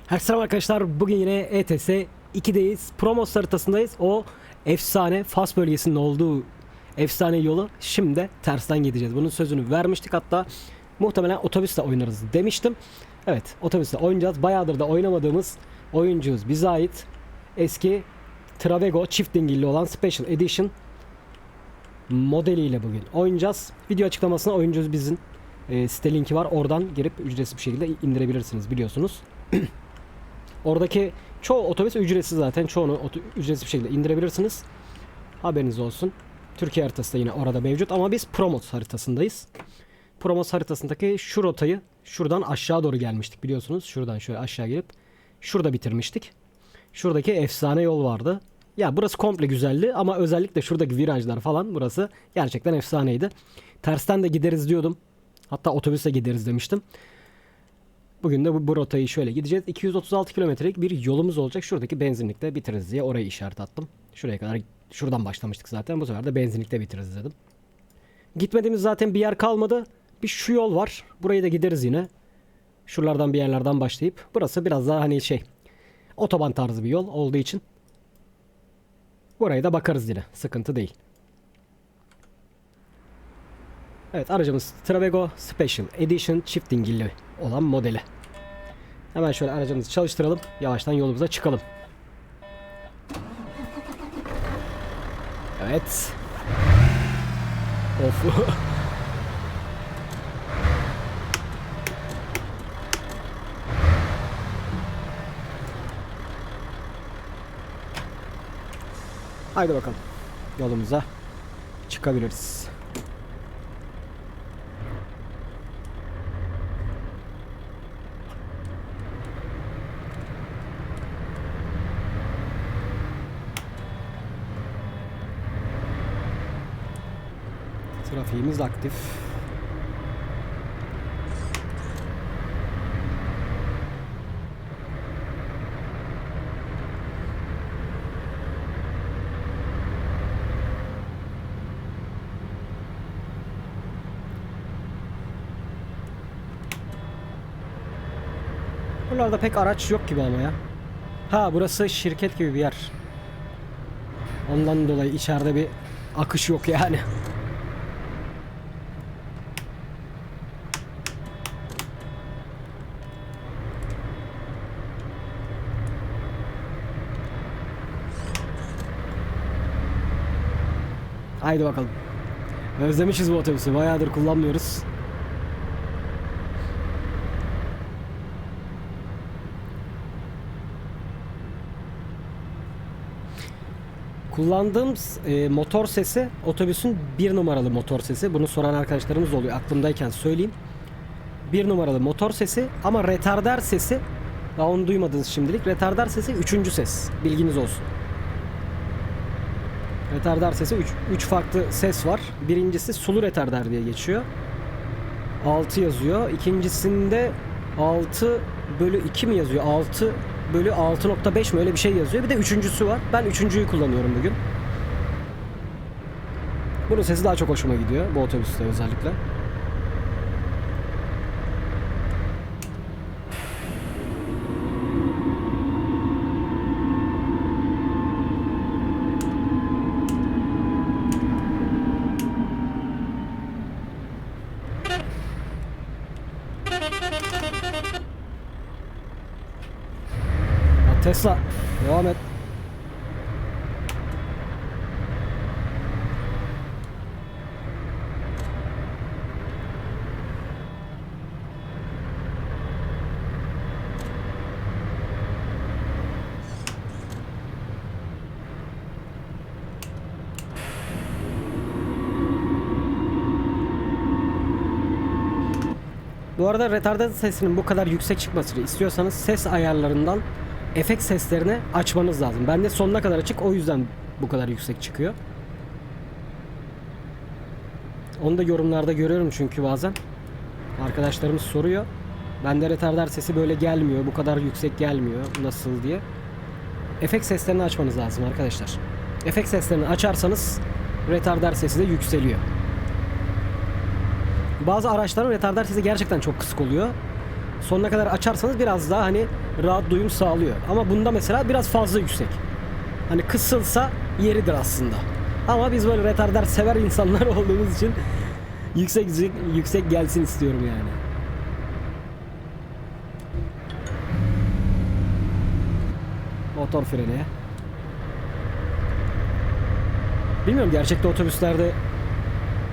Herkese selam arkadaşlar. Bugün yine ETS 2'deyiz. Promos haritasındayız. O efsane Fas bölgesinin olduğu efsane yolu şimdi tersten gideceğiz. Bunun sözünü vermiştik. Hatta muhtemelen otobüsle oynarız demiştim. Evet, otobüsle oynayacağız. Bayağıdır da oynamadığımız oyuncuyuz. Bize ait eski Travego çift dingilli olan Special Edition modeliyle bugün oynayacağız. Video açıklamasına oyuncuyuz bizim site linki var. Oradan girip ücretsiz bir şekilde indirebilirsiniz, biliyorsunuz. Oradaki çoğu otobüs ücretsiz zaten. Çoğunu ücretsiz bir şekilde indirebilirsiniz. Haberiniz olsun. Türkiye haritası da yine orada mevcut ama biz Promos haritasındayız. Promos haritasındaki şu rotayı şuradan aşağı doğru gelmiştik, biliyorsunuz. Şuradan şöyle aşağı gelip şurada bitirmiştik. Şuradaki efsane yol vardı. Ya burası komple güzeldi ama özellikle şuradaki virajlar falan, burası gerçekten efsaneydi. Tersten de gideriz diyordum. Hatta otobüse gideriz demiştim. Bugün de bu rotayı şöyle gideceğiz. 236 kilometrelik bir yolumuz olacak. Şuradaki benzinlikte bitiririz diye orayı işaret attım. Şuraya kadar şuradan başlamıştık zaten. Bu sefer de benzinlikte bitiririz dedim. Gitmediğimiz zaten bir yer kalmadı. Bir şu yol var. Burayı da gideriz yine. Şuralardan bir yerlerden başlayıp. Burası biraz daha hani otoban tarzı bir yol olduğu için. Buraya da bakarız yine. Sıkıntı değil. Evet, aracımız Travego Special Edition çift dingilli olan modeli. Hemen şöyle aracımızı çalıştıralım. Yavaştan yolumuza çıkalım. Evet. Of. Haydi bakalım. Yolumuza çıkabiliriz. Trafiğimiz aktif. Buralarda pek araç yok gibi ama ya. Ha, burası şirket gibi bir yer. Ondan dolayı içeride bir akış yok yani. Haydi bakalım. Özlemişiz bu otobüsü. Bayağıdır kullanmıyoruz. Kullandığım motor sesi otobüsün 1 numaralı motor sesi. Bunu soran arkadaşlarımız oluyor. Aklımdayken söyleyeyim. 1 numaralı motor sesi ama retarder sesi, daha onu duymadınız şimdilik. Retarder sesi 3. ses. Bilginiz olsun. Retarder sesi 3 farklı ses var. Birincisi sulu retarder diye geçiyor. 6 yazıyor. İkincisinde 6/2 mi yazıyor? 6/6.5 mi, öyle bir şey yazıyor. Bir de üçüncüsü var. Ben üçüncüyü kullanıyorum bugün. Bunun sesi daha çok hoşuma gidiyor. Bu otobüste özellikle. Tesla, devam et. Bu arada retarder sesinin bu kadar yüksek çıkmasını istiyorsanız ses ayarlarından efekt seslerini açmanız lazım. Bende sonuna kadar açık, o yüzden bu kadar yüksek çıkıyor. Onu da yorumlarda görüyorum çünkü bazen arkadaşlarımız soruyor. Bende retarder sesi böyle gelmiyor, bu kadar yüksek gelmiyor, nasıl diye. Efekt seslerini açmanız lazım arkadaşlar. Efekt seslerini açarsanız retarder sesi de yükseliyor. Bazı araçların retarder sesi gerçekten çok kısık oluyor. sonuna kadar açarsanız biraz daha hani rahat duyum sağlıyor. Ama bunda mesela biraz fazla yüksek. Hani kısılsa yeridir aslında. Ama biz böyle retarder sever insanlar olduğumuz için yüksek gelsin istiyorum yani. Motor freni. Bilmiyorum, gerçekte otobüslerde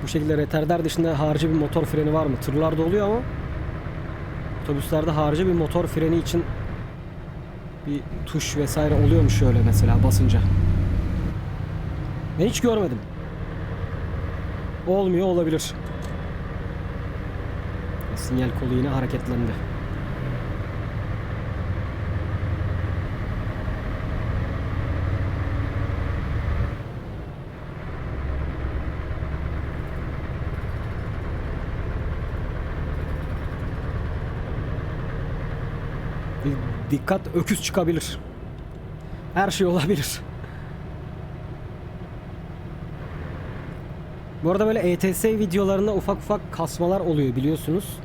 bu şekilde retarder dışında harici bir motor freni var mı? Tırlarda oluyor ama otobüslerde harici bir motor freni için bir tuş vesaire oluyormuş şöyle mesela basınca. Ben hiç görmedim. Olmuyor olabilir. Sinyal kolu yine hareketlendi. Dikkat, öküz çıkabilir. Her şey olabilir. Bu arada böyle ETS videolarında ufak ufak kasmalar oluyor biliyorsunuz.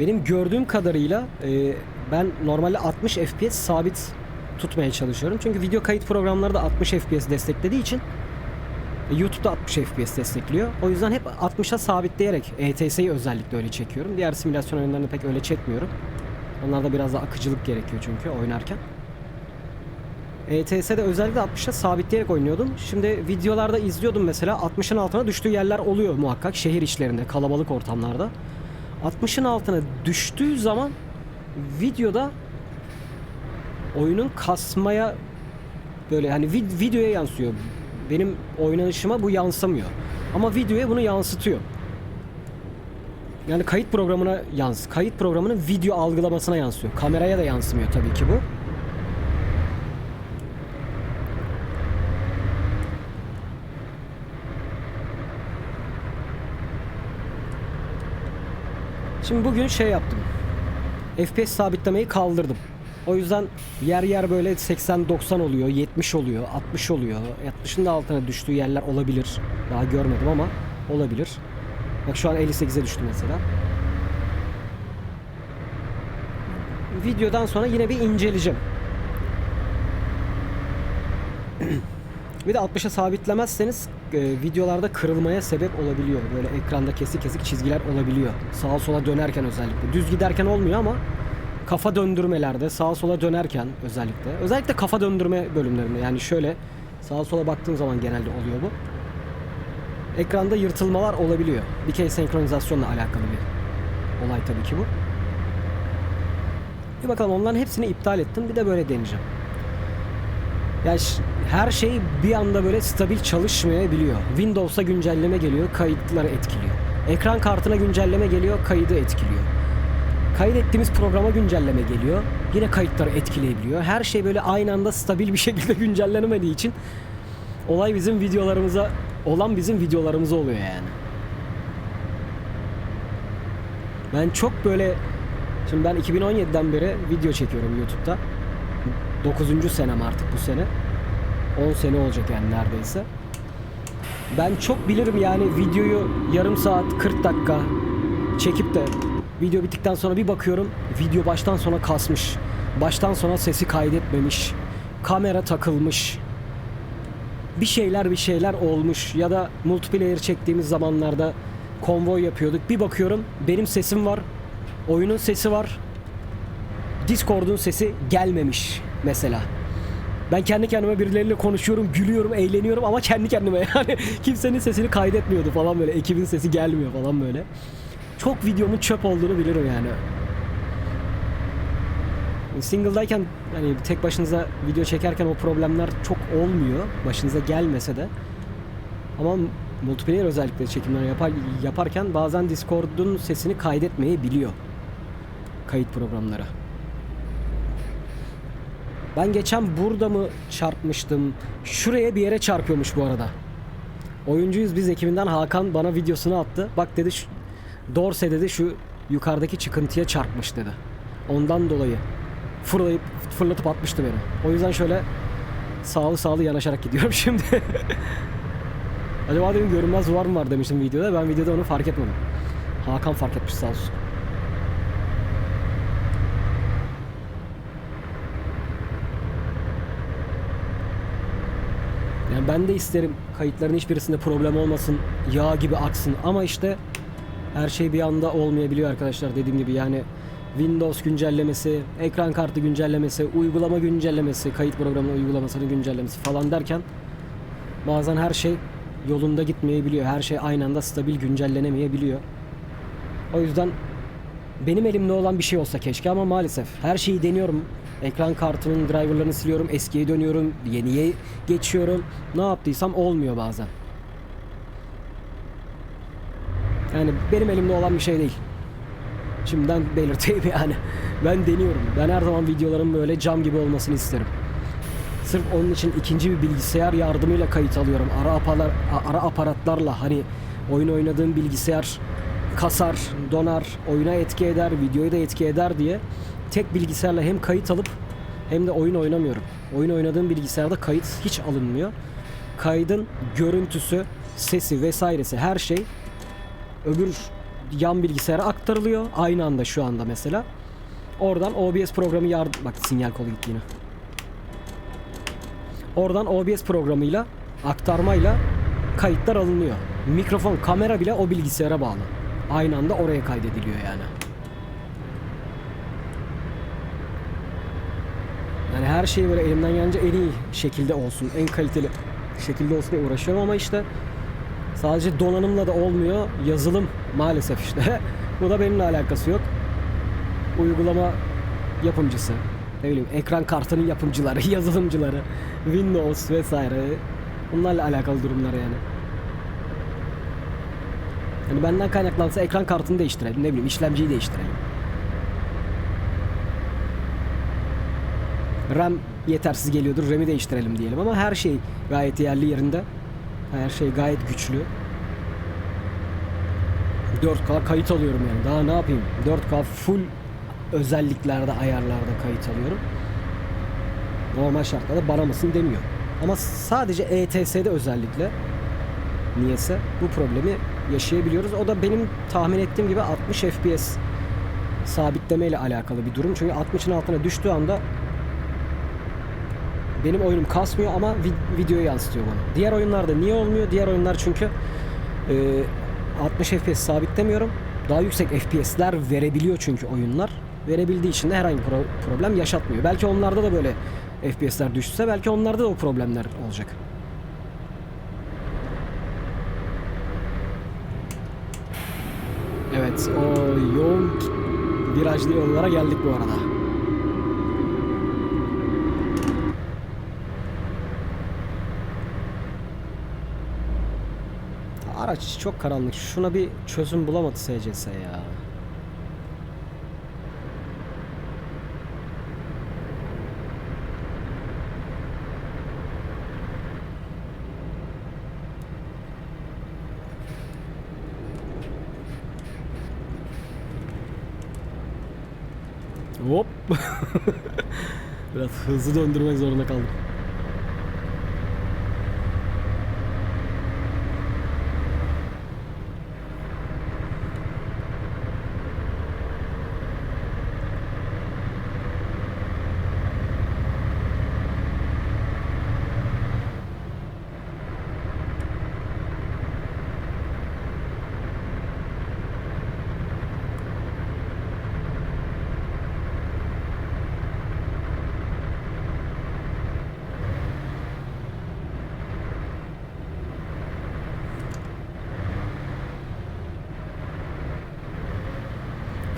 Benim gördüğüm kadarıyla ben normalde 60 FPS sabit tutmaya çalışıyorum. Çünkü video kayıt programları da 60 FPS desteklediği için YouTube'da 60 FPS destekliyor. O yüzden hep 60'a sabitleyerek ETS'yi özellikle öyle çekiyorum. Diğer simülasyon oyunlarını pek öyle çekmiyorum. Onlarda biraz da akıcılık gerekiyor çünkü oynarken. ETS'de özellikle 60'a sabitleyerek oynuyordum. Şimdi videolarda izliyordum mesela 60'ın altına düştüğü yerler oluyor muhakkak şehir içlerinde, kalabalık ortamlarda. 60'ın altına düştüğü zaman videoda oyunun kasmaya böyle hani videoya yansıyor. Benim oynanışıma bu yansımıyor. Ama videoya bunu yansıtıyor. Yani kayıt programının video algılamasına yansıyor. Kameraya da yansımıyor tabii ki bu. Şimdi bugün şey yaptım. FPS sabitlemeyi kaldırdım. O yüzden yer yer böyle 80-90 oluyor, 70 oluyor, 60 oluyor. 60'ın da altına düştüğü yerler olabilir. Daha görmedim ama olabilir. Bak şu an 58'e düştü mesela. Videodan sonra yine bir inceleyeceğim. Bir de 60'a sabitlemezseniz videolarda kırılmaya sebep olabiliyor. Böyle ekranda kesik kesik çizgiler olabiliyor. Sağa sola dönerken özellikle. Düz giderken olmuyor ama kafa döndürmelerde, sağa sola dönerken özellikle. Özellikle kafa döndürme bölümlerinde. Yani şöyle sağa sola baktığım zaman genelde oluyor bu. Ekranda yırtılmalar olabiliyor. Dikey senkronizasyonla alakalı bir olay tabii ki bu. Bir bakalım, onların hepsini iptal ettim. Bir de böyle deneyeceğim. Yani her şey bir anda böyle stabil çalışmayabiliyor. Windows'a güncelleme geliyor, kayıtları etkiliyor. Ekran kartına güncelleme geliyor, kaydı etkiliyor. Kaydettiğimiz programa güncelleme geliyor, yine kayıtları etkileyebiliyor. Her şey böyle aynı anda stabil bir şekilde güncellenemediği için olay bizim videolarımıza oluyor yani. Ben çok böyle, şimdi ben 2017'den beri video çekiyorum YouTube'da. 9. senem artık bu sene. 10 sene olacak yani neredeyse. Ben çok bilirim yani videoyu yarım saat 40 dakika çekip de video bittikten sonra bir bakıyorum video baştan sona kasmış. Baştan sona sesi kaydetmemiş. Kamera takılmış. Bir şeyler olmuş ya da multiplayer çektiğimiz zamanlarda konvoy yapıyorduk. Bir bakıyorum benim sesim var. Oyunun sesi var. Discord'un sesi gelmemiş mesela. Ben kendi kendime birileriyle konuşuyorum, gülüyorum, eğleniyorum ama kendi kendime yani kimsenin sesini kaydetmiyordu falan böyle. Ekibin sesi gelmiyor falan böyle. Çok videomun çöp olduğunu bilirim yani. Single'dayken hani tek başınıza video çekerken o problemler çok olmuyor. Başınıza gelmese de. Ama multiplayer özellikle çekimler yaparken bazen Discord'un sesini kaydetmeyebiliyor. Kayıt programları. Ben geçen burada mı çarpmıştım? Şuraya bir yere çarpıyormuş bu arada. Oyuncuyuz biz ekibinden, Hakan bana videosunu attı. Bak dedi, Dorse dedi şu yukarıdaki çıkıntıya çarpmış dedi. Ondan dolayı fırlatıp atmıştı beni. O yüzden şöyle sağlı yanaşarak gidiyorum şimdi. Acaba dedim görünmez duvar mı var demiştim videoda. Ben videoda onu fark etmedim. Hakan fark etmiş sağ olsun. Yani ben de isterim kayıtların hiçbirisinde problem olmasın, yağ gibi aksın ama işte her şey bir anda olmayabiliyor arkadaşlar, dediğim gibi yani Windows güncellemesi, ekran kartı güncellemesi, uygulama güncellemesi, kayıt programı uygulamasının güncellemesi falan derken bazen her şey yolunda gitmeyebiliyor. Her şey aynı anda stabil güncellenemeyebiliyor. O yüzden benim elimde olan bir şey olsa keşke ama maalesef her şeyi deniyorum. Ekran kartının driverlarını siliyorum, eskiye dönüyorum, yeniye geçiyorum. Ne yaptıysam olmuyor bazen. Yani benim elimde olan bir şey değil. Şimdiden belirteyim yani. Ben deniyorum. Ben her zaman videolarım böyle cam gibi olmasını isterim. Sırf onun için ikinci bir bilgisayar yardımıyla kayıt alıyorum. Ara aparatlarla, hani oyun oynadığım bilgisayar kasar, donar, oyuna etki eder, videoyu da etki eder diye tek bilgisayarla hem kayıt alıp hem de oyun oynamıyorum. Oyun oynadığım bilgisayarda kayıt hiç alınmıyor. Kaydın görüntüsü, sesi vesairesi her şey öbür yan bilgisayara aktarılıyor. Aynı anda şu anda mesela. Oradan OBS programı bak sinyal kolu gitti yine. Oradan OBS programıyla, aktarmayla kayıtlar alınıyor. Mikrofon, kamera bile o bilgisayara bağlı. Aynı anda oraya kaydediliyor yani. Yani her şey böyle elimden gelince en iyi şekilde olsun, en kaliteli şekilde olsun diye uğraşıyorum ama işte sadece donanımla da olmuyor. Yazılım maalesef işte. Bu da benimle alakası yok. Uygulama yapımcısı, ne bileyim ekran kartının yapımcıları, yazılımcıları, Windows vesaire, bunlarla alakalı durumlar yani. Yani benden kaynaklansa ekran kartını değiştirelim, ne bileyim işlemciyi değiştirelim. RAM yetersiz geliyordur, RAM'i değiştirelim diyelim ama her şey gayet yerli yerinde. Her şey gayet güçlü. 4K kayıt alıyorum yani. Daha ne yapayım? 4K full özelliklerde, ayarlarda kayıt alıyorum. Normal şartlarda bana mısın demiyor. Ama sadece ETS'de özellikle niyeyse bu problemi yaşayabiliyoruz. O da benim tahmin ettiğim gibi 60 FPS sabitleme ile alakalı bir durum. Çünkü 60'ın altına düştüğü anda benim oyunum kasmıyor ama videoyu yansıtıyor bana. Diğer oyunlarda niye olmuyor? Diğer oyunlar çünkü 60 FPS sabitlemiyorum. Daha yüksek FPS'ler verebiliyor çünkü oyunlar. Verebildiği için de herhangi bir problem yaşatmıyor. Belki onlarda da böyle FPS'ler düşse belki onlarda da o problemler olacak. Evet, o yoğun virajlı yollara geldik bu arada. Araç çok karanlık. Şuna bir çözüm bulamadı SCS ya. Hop. Biraz hızlı döndürmek zorunda kaldım.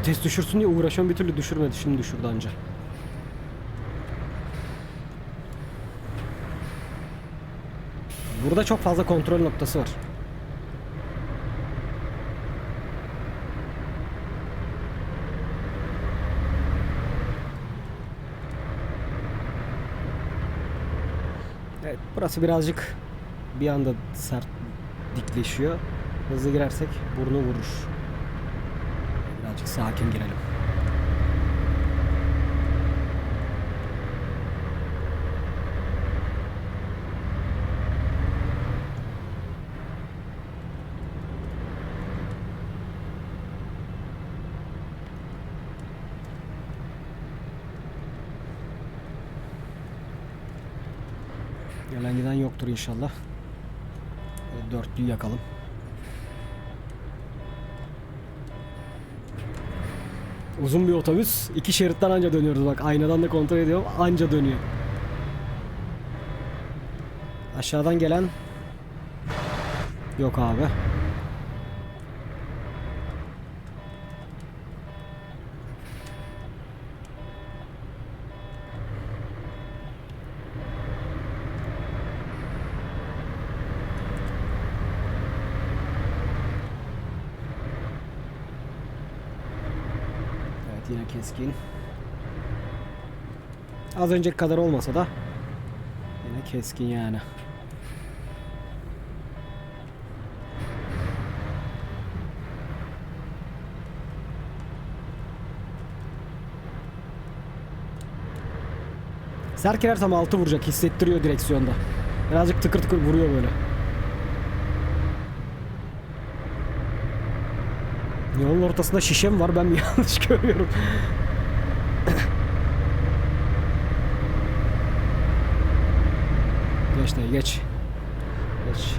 Vites düşürsün diye uğraşan bir türlü düşürmedi. Şimdi düşürdü anca. Burada çok fazla kontrol noktası var. Evet, burası birazcık bir anda sert dikleşiyor. Hızlı girersek burnu vurur. Birazcık sakin girelim. Gelen giden yoktur inşallah. Dörtlüyü yakalım. Uzun bir otobüs. 2 şeritten anca dönüyoruz bak. Aynadan da kontrol ediyorum. Anca dönüyor. Aşağıdan gelen yok abi. Evet, yine keskin. Az önceki kadar olmasa da yine keskin yani. Serkilersem 6 vuracak, hissettiriyor direksiyonda. Birazcık tıkır tıkır vuruyor böyle. Yolun ortasında şişe mi var, ben mi yanlış görüyorum? Geç de geç. Geç.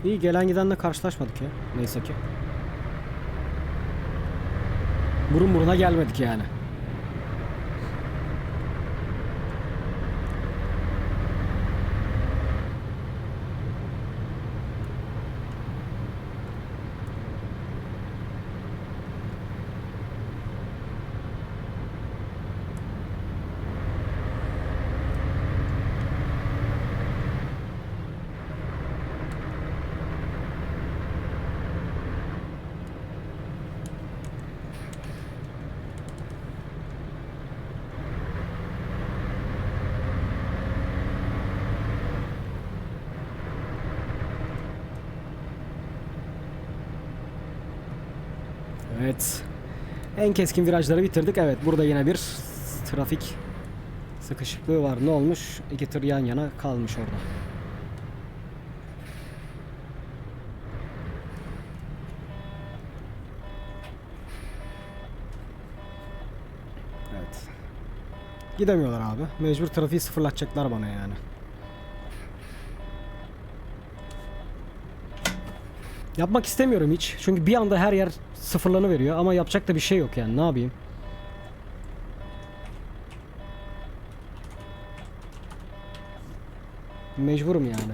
İyi, gelen gidenle karşılaşmadık ya. Neyse ki. Burun buruna gelmedik yani. Evet. En keskin virajları bitirdik. Evet, burada yine bir trafik sıkışıklığı var. Ne olmuş? 2 tır yan yana kalmış orada. Evet. Gidemiyorlar abi. Mecbur trafiği sıfırlatacaklar bana yani. Yapmak istemiyorum hiç. Çünkü bir anda her yer sıfırlanıveriyor ama yapacak da bir şey yok yani. Ne yapayım? Mecburum yani.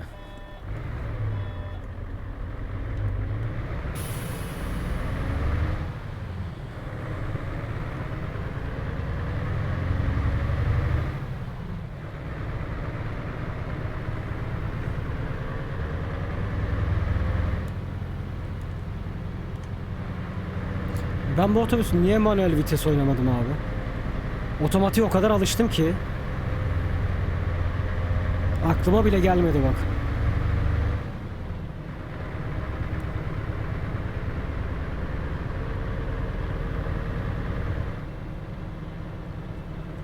Ben bu otobüsü niye manuel vites oynamadım abi? Otomatiğe o kadar alıştım ki aklıma bile gelmedi bak.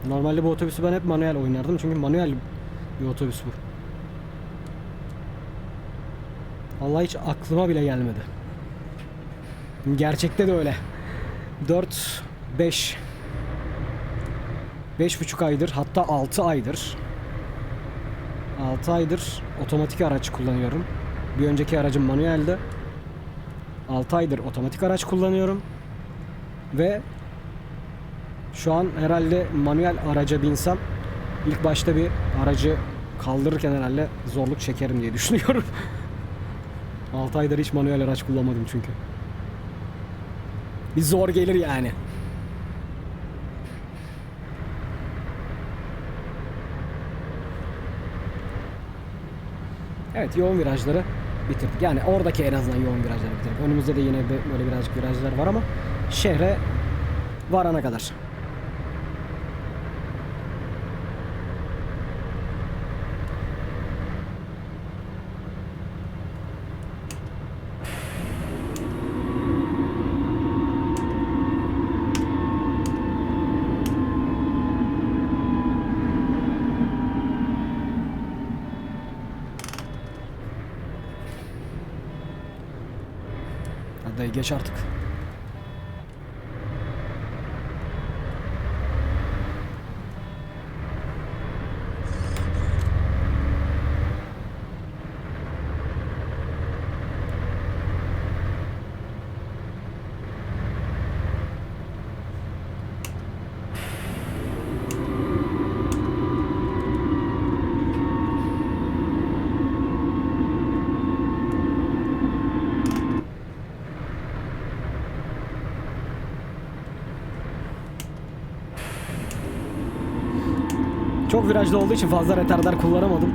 Normalde bu otobüsü ben hep manuel oynardım çünkü manuel bir otobüs bu. Vallahi hiç aklıma bile gelmedi. Gerçekte de öyle. 4, 5, 5,5 aydır, hatta 6 aydır 6 aydır otomatik araç kullanıyorum. Bir önceki aracım manueldi. 6 aydır otomatik araç kullanıyorum. Ve şu an herhalde manuel araca binsem ilk başta bir aracı kaldırırken herhalde zorluk çekerim diye düşünüyorum. 6 aydır hiç manuel araç kullanmadım çünkü. Bir zor gelir yani. Evet, yoğun virajları bitirdik. Yani oradaki en azından yoğun virajları bitirdik. Önümüzde de yine böyle birazcık virajlar var ama şehre varana kadar. dayı, geç artık. Çok virajlı olduğu için fazla retarder kullanamadım.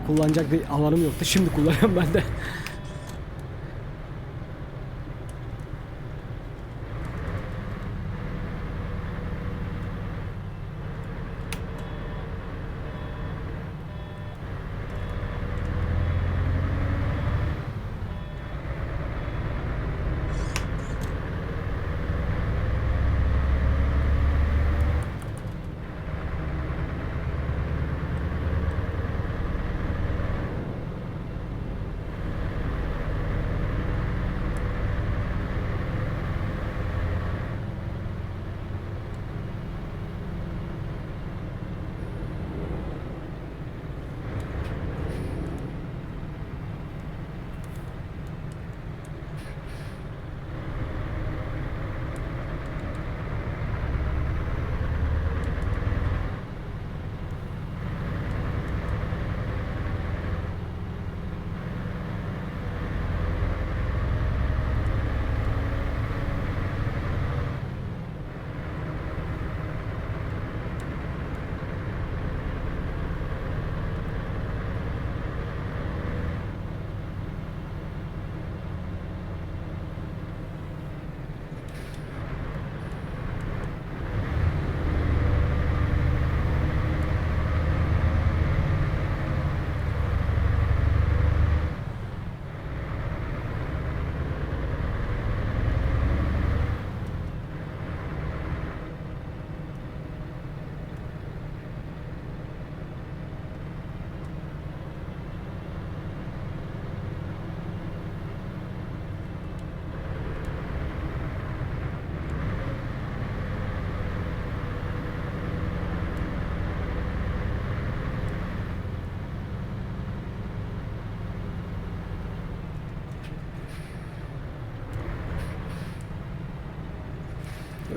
Kullanacak bir alanım yoktu. Şimdi kullanıyorum ben de.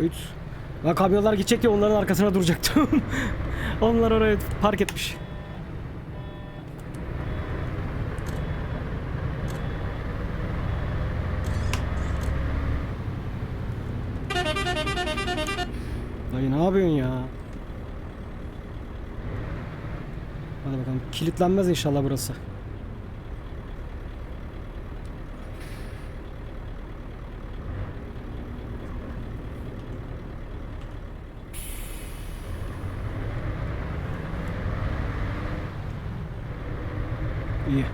Üç. Ya kamyonlar gidecek diye onların arkasına duracaktım. Onlar oraya park etmiş. Dayı ne yapıyorsun ya? Hadi bakalım, kilitlenmez inşallah burası. İyi.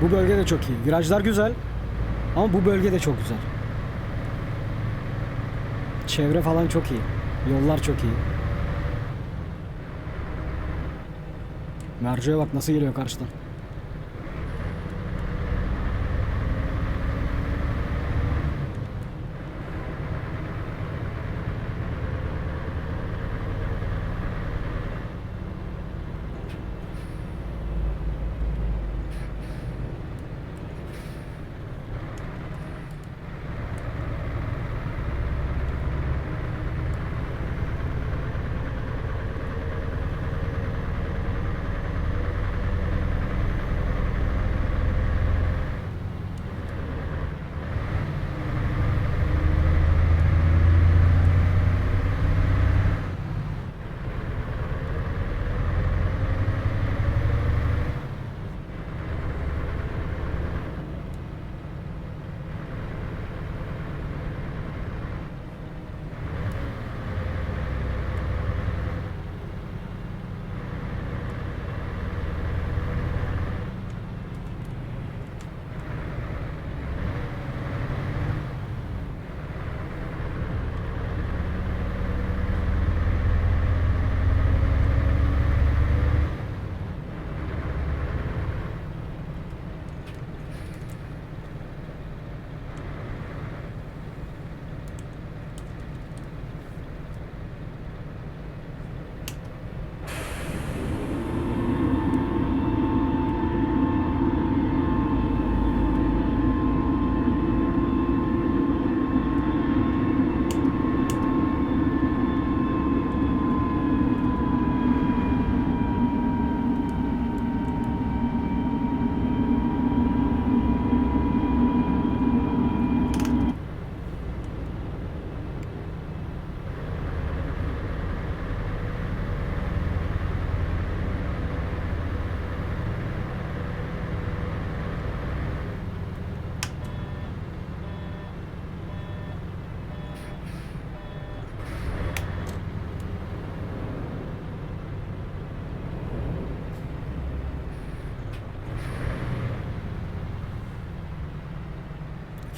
Bu bölge de çok iyi. Virajlar güzel. Ama bu bölge de çok güzel. Çevre falan çok iyi. Yollar çok iyi. Merceğe bak nasıl geliyor karşıdan.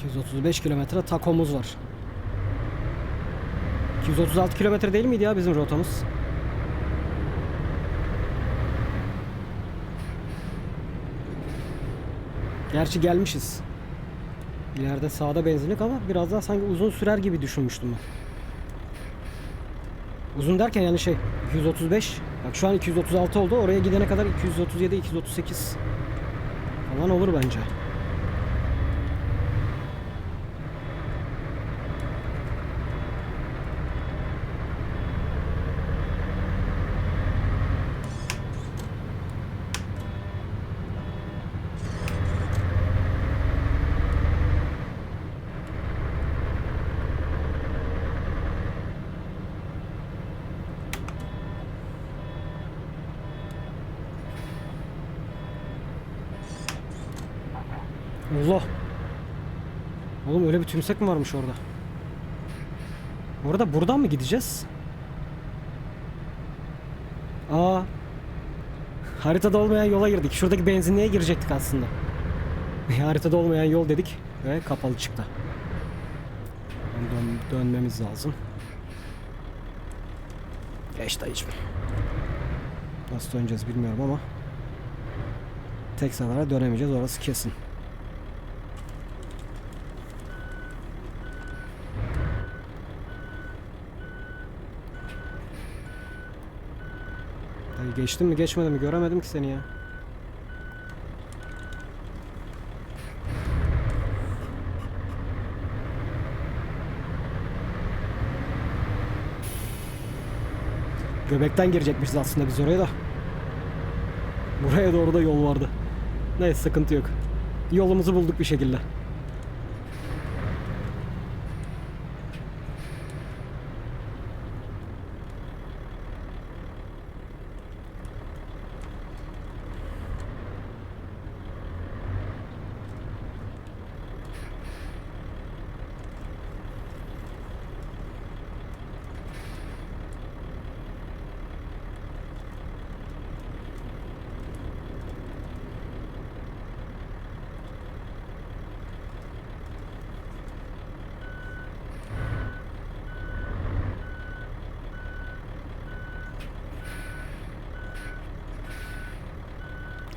235 kilometre takomuz var. 236 kilometre değil miydi ya bizim rotamız? Gerçi gelmişiz. İleride sağda benzinlik ama biraz daha sanki uzun sürer gibi düşünmüştüm ben. Uzun derken yani 235. Bak şu an 236 oldu. Oraya gidene kadar 237, 238 falan olur bence. Allah. Oğlum öyle bir tümsek mi varmış orada? Orada buradan mı gideceğiz? Aa. Haritada olmayan yola girdik. Şuradaki benzinliğe girecektik aslında. Haritada olmayan yol dedik ve kapalı çıktı. Dönmemiz lazım. Geç dayıcım. Nasıl döneceğiz bilmiyorum ama tek sefere dönemeyeceğiz, orası kesin. Dayı geçtim mi geçmedim mi göremedim ki seni ya. Göbekten girecekmişiz aslında biz oraya da. Buraya doğru da yol vardı. Neyse sıkıntı yok. Yolumuzu bulduk bir şekilde.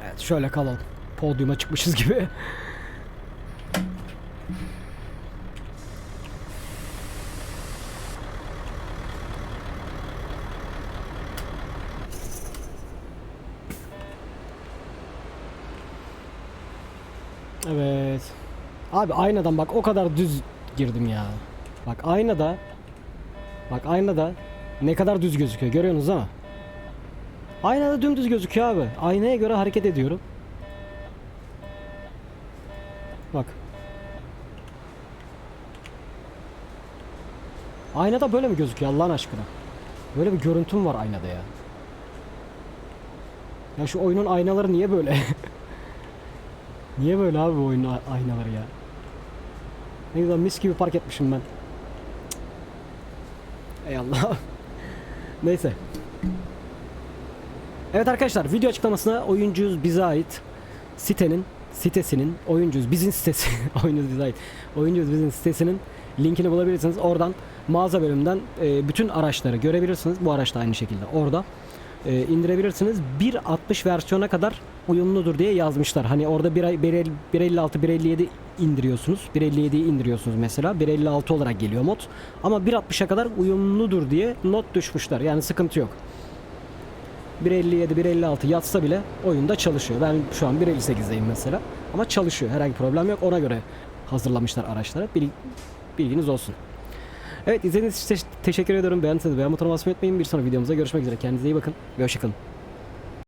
Evet şöyle kalalım. Podyuma çıkmışız gibi. Evet. Abi aynadan bak o kadar düz girdim ya. Bak aynada. Bak aynada ne kadar düz gözüküyor görüyorsunuz ama. Aynada dümdüz gözüküyor abi. Aynaya göre hareket ediyorum. Bak. Aynada böyle mi gözüküyor Allah'ın aşkına? Böyle bir görüntüm var aynada ya. Ya şu oyunun aynaları niye böyle? Niye böyle abi bu oyunun aynaları ya? Ne güzel mis gibi park etmişim ben. Ey Allah. Neyse. Evet arkadaşlar video açıklamasına oyuncuyuz bize ait sitesinin oyuncuyuz bizim sitesi oyuncuyuz bize ait oyuncuyuz bizim sitesinin linkini bulabilirsiniz. Oradan mağaza bölümünden bütün araçları görebilirsiniz. Bu araç da aynı şekilde orada indirebilirsiniz. 1.60 versiyona kadar uyumludur diye yazmışlar. Hani orada 1.56 1.57 indiriyorsunuz. 1.57'yi indiriyorsunuz mesela. 1.56 olarak geliyor mod. Ama 1.60'a kadar uyumludur diye not düşmüşler. Yani sıkıntı yok. 1.57 1.56 yatsa bile oyunda çalışıyor. Ben şu an 1.58'deyim mesela. Ama çalışıyor. Herhangi bir problem yok. Ona göre hazırlamışlar araçları. Bilginiz olsun. Evet izlediğiniz için teşekkür ediyorum. Beğendiyseniz beğen butonuna basmayı unutmayın. Bir sonraki videomuzda görüşmek üzere. Kendinize iyi bakın ve hoşçakalın.